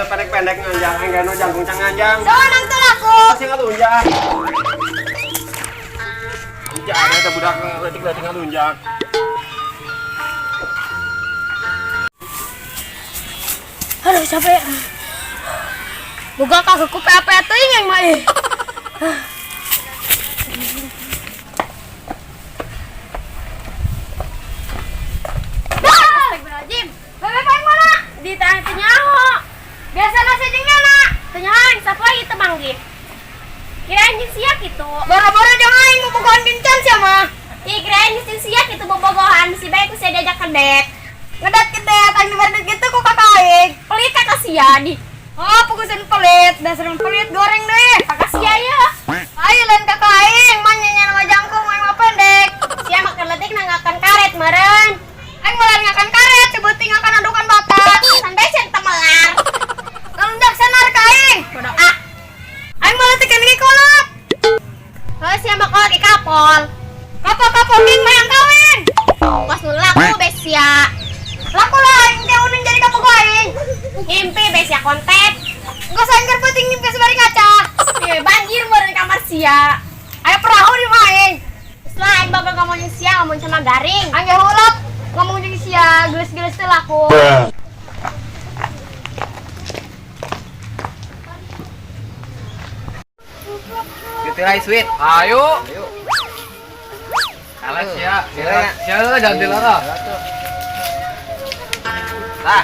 pendek-pendek nganjang, enggak no jangkung nganjang. Soalnya tuh aku. Masih ngalunjak. Jangan ada budak letik-letik ngalunjak. Aduh capek. Buka kagak ku pepe teuing yang mah. Astagfirullahaladzim. Bebe paling mana? Di tanya-tanya. Biasa nasi jengnya nak. Tanyaan, siapa lagi temanggih? Kirain jeung sia kitu. Boro-boro jangan aing mau bogohan kencan sia mah. Ih, kirain jeung sia kitu bobogohan si bae ku sia diajak kedek. Ngedet-kedet aing ngedet gitu ku kakak aing. Pelit kakak sia di. Oh, pugusan pelit, dasar pelit goreng deh. Kakak sia ya. Ayo lain kakak aing, mah nyanyi nama jangkung aing mah pendek. Sia makan letik nangakan karet meureun. Aing melar ngakan karet, sebuting akan adukan bakat. Santai sen temelar. Ngalundak senar ka aing. Bodoh ah. Aing malah tekan ke kolot. Heuh sia mah kolot ke kapol. Kapol king mah yang kawin. Pas nu laku besia. Laku lah aing teh uning jadi kapol aing. Ngimpi besia kontet. Engko sangger penting ngimpi sebari ngaca. Ieu banjir meureun kamar sia. Aya perahu di mah aing. Setelah aing baga ngomong jeung sia ngomong sama garing. Aing hulak ngomong jeung sia geus-geus teh laku. Tirai sweet. Ayo. Ayo. Alas ya. Sia jangan dilarang. Tah.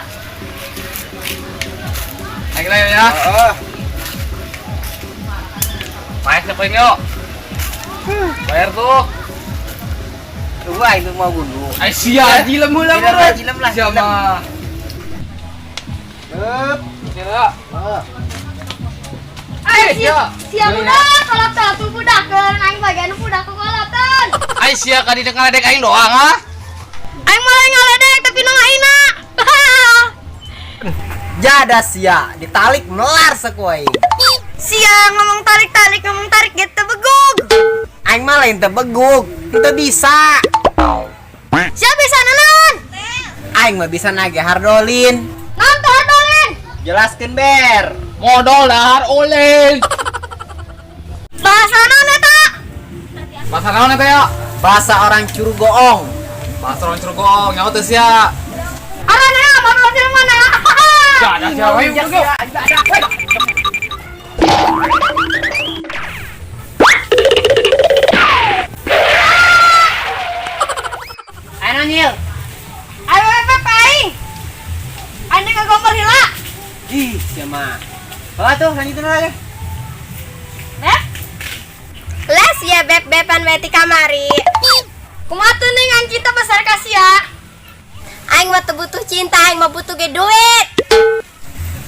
Lagi lah ya. Heeh. Main siapa yuk? Bayar tuh. Tunggu aing tuh mau gundu. Ay sia jilem heula meureun. Jilem lah. Sia mah. Hup. Sia. Heeh. Ay sia. Sia budak kolot tuh budakeun aing bagian budak kolotan. Ay sia ka di ngaledek aing doang ah. Aing malah ngaledek tapi nu aina. Jada sia ditalik melar sakuai. Sia ngomong tarik gitu begug. Aing mah lain teu begug, teu bisa. Sia bisa naon? Aing mah bisa nage hardolin. Naon tuh hadolin? Jelaskeun ber. Modal dahar oleh. Bahasa naon eta? Bahasa naon eta ya? Bahasa orang Curugoong. Bahasa orang Curugong nyawa teh sia. Arana apa bahasa mana? Ada sia we yuk. Ayo nyil. Ayo Pepe aing. Ane ngagomber heula. Ih, sia mah. Oh tuh lanjutin lagi. Beb. Les ya beb-beban beti kamari. Kumaha tuh ning cinta besar ka sia? Aing mah teu butuh cinta, aing mah butuh ge duit.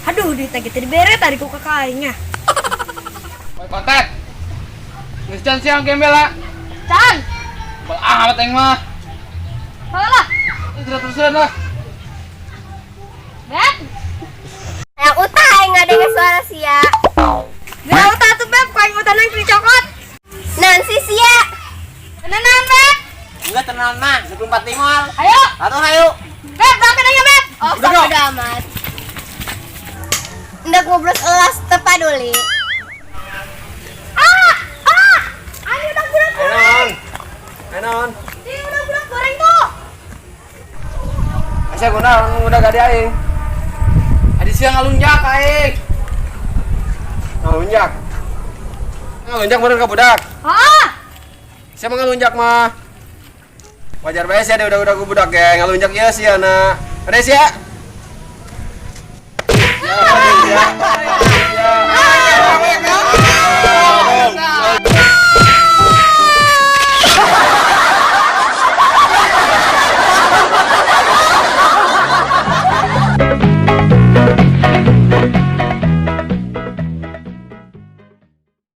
Aduh, duit teh gitu dibere tadi ku kakak aing nya. Poe kontak. Geus can siang gembel lah. Can. Bal amat aing mah. Heula. Terus-terusan lah. Beb. Yang utah aing ngadengeun suara sia. Bila utah tuh beb, ku aing utah nang cokot. Naon si sia? Naon beb? Enggak tenang mah, 24 timol. Ayo. Atuh ayo. Beb, berapa nanya beb? Oh, Udah, sok udah amat. Ndak ngobrol elas tepaduli. Ayo udah budak goreng. Enon. Ini udah budak goreng tuh. Asa guna udah gade aing. Adi sia ngalunjak aing. Ngalunjak. Ngalunjak bener ka budak. Saya mah ngalunjak mah. Wajar bae sia udah budak ge ngalunjak ya sia na. Ada sia. Ya.